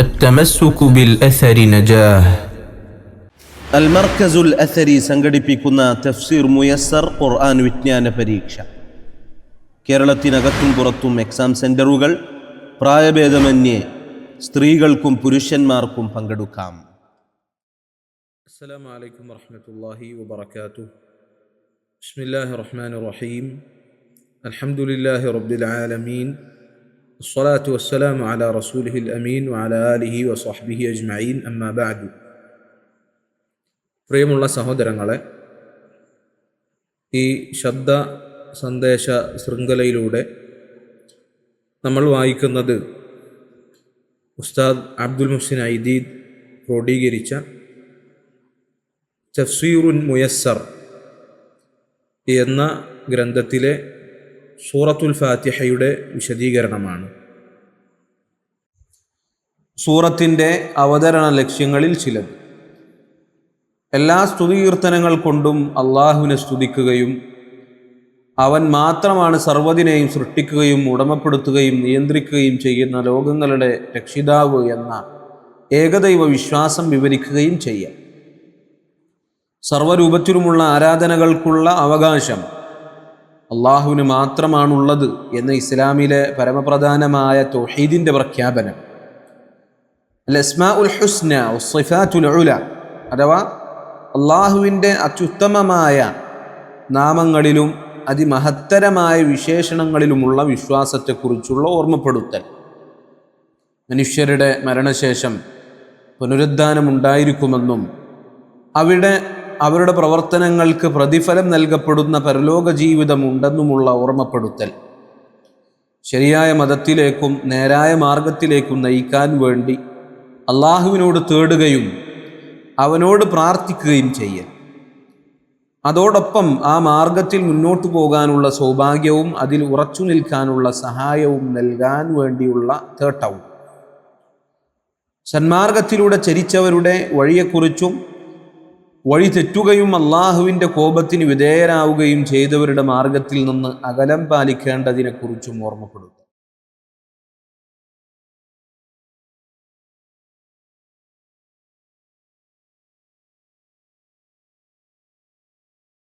التمسك بالأثر نجاح. المركز الأثري സംഘടിപ്പിക്കുന്ന തഫ്സീർ മുയസ്സർ ഖുർആൻ വിജ്ഞാന പരീക്ഷ. കേരളത്തിനകത്തും പുറത്തും എക്സാം സെന്ററുകൾ പ്രായഭേദമന്യേ സ്ത്രീകൾക്കും പുരുഷന്മാർക്കും പങ്കെടുക്കാം. അസ്സലാമു അലൈക്കും വറഹ്മത്തുള്ളാഹി വബറകാതുഹു. ബിസ്മില്ലാഹിർ റഹ്മാനിർ റഹീം. അൽഹംദുലില്ലാഹി റബ്ബിൽ ആലമീൻ. അസ്സലാത്തു വസ്സലാമു അലാ റസൂലിഹിൽ അമീൻ വഅലാ ആലിഹി വസ്വഹ്ബിഹി അജ്മഈൻ. അമ്മാ ബഅദു. പ്രിയമുള്ള സഹോദരങ്ങളെ, ഈ ശബ്ദ സന്ദേശ ശൃംഖലയിലൂടെ നമ്മൾ വായിക്കുന്നത് ഉസ്താദ് അബ്ദുൽ മുഹ്സിൻ ഐദീദ് ക്രോഡീകരിച്ച തഫ്സീറുൻ മുയസ്സർ എന്ന ഗ്രന്ഥത്തിലെ സൂറത്തുൽ ഫാത്തിഹയുടെ വിശദീകരണമാണ്. സൂറത്തിൻ്റെ അവതരണ ലക്ഷ്യങ്ങളിൽ ചിലത്: എല്ലാ സ്തുതികീർത്തനങ്ങൾ കൊണ്ടും അള്ളാഹുവിനെ സ്തുതിക്കുകയും അവൻ മാത്രമാണ് സർവ്വതിനെയും സൃഷ്ടിക്കുകയും ഉടമപ്പെടുത്തുകയും നിയന്ത്രിക്കുകയും ചെയ്യുന്ന ലോകങ്ങളുടെ രക്ഷിതാവ് എന്ന ഏകദൈവ വിശ്വാസം വിവരിക്കുകയും ചെയ്യാം. സർവ്വരൂപത്തിലുമുള്ള ആരാധനകൾക്കുള്ള അവകാശം അള്ളാഹുവിന് മാത്രമാണുള്ളത് എന്ന ഇസ്ലാമിലെ പരമപ്രധാനമായ തൗഹീദിൻ്റെ പ്രഖ്യാപനം. അൽ അസ്മാഉൽ ഹുസ്ന വസ്സിഫാത്തുൽ ഉല, അഥവാ അള്ളാഹുവിൻ്റെ അത്യുത്തമമായ നാമങ്ങളിലും അതിമഹത്തരമായ വിശേഷണങ്ങളിലുമുള്ള വിശ്വാസത്തെക്കുറിച്ചുള്ള ഓർമ്മപ്പെടുത്തൽ. മനുഷ്യരുടെ മരണശേഷം പുനരുദ്ധാനമുണ്ടായിരിക്കുമെന്നും അവരുടെ പ്രവർത്തനങ്ങൾക്ക് പ്രതിഫലം നൽകപ്പെടുന്ന പരലോക ജീവിതമുണ്ടെന്നുമുള്ള ഓർമ്മപ്പെടുത്തൽ. ശരിയായ മതത്തിലേക്കും നേരായ മാർഗത്തിലേക്കും നയിക്കാൻ വേണ്ടി അള്ളാഹുവിനോട് തേടുകയും അവനോട് പ്രാർത്ഥിക്കുകയും ചെയ്യൽ. അതോടൊപ്പം ആ മാർഗത്തിൽ മുന്നോട്ടു പോകാനുള്ള സൗഭാഗ്യവും അതിൽ ഉറച്ചു നിൽക്കാനുള്ള സഹായവും നൽകാൻ വേണ്ടിയുള്ള തേട്ടവും. സന്മാർഗത്തിലൂടെ ചരിച്ചവരുടെ വഴിയെക്കുറിച്ചും വഴി തെറ്റുകയും അള്ളാഹുവിൻ്റെ കോപത്തിന് വിധേയരാവുകയും ചെയ്തവരുടെ മാർഗത്തിൽ നിന്ന് അകലം പാലിക്കേണ്ടതിനെക്കുറിച്ചും ഓർമ്മപ്പെടുത്തും.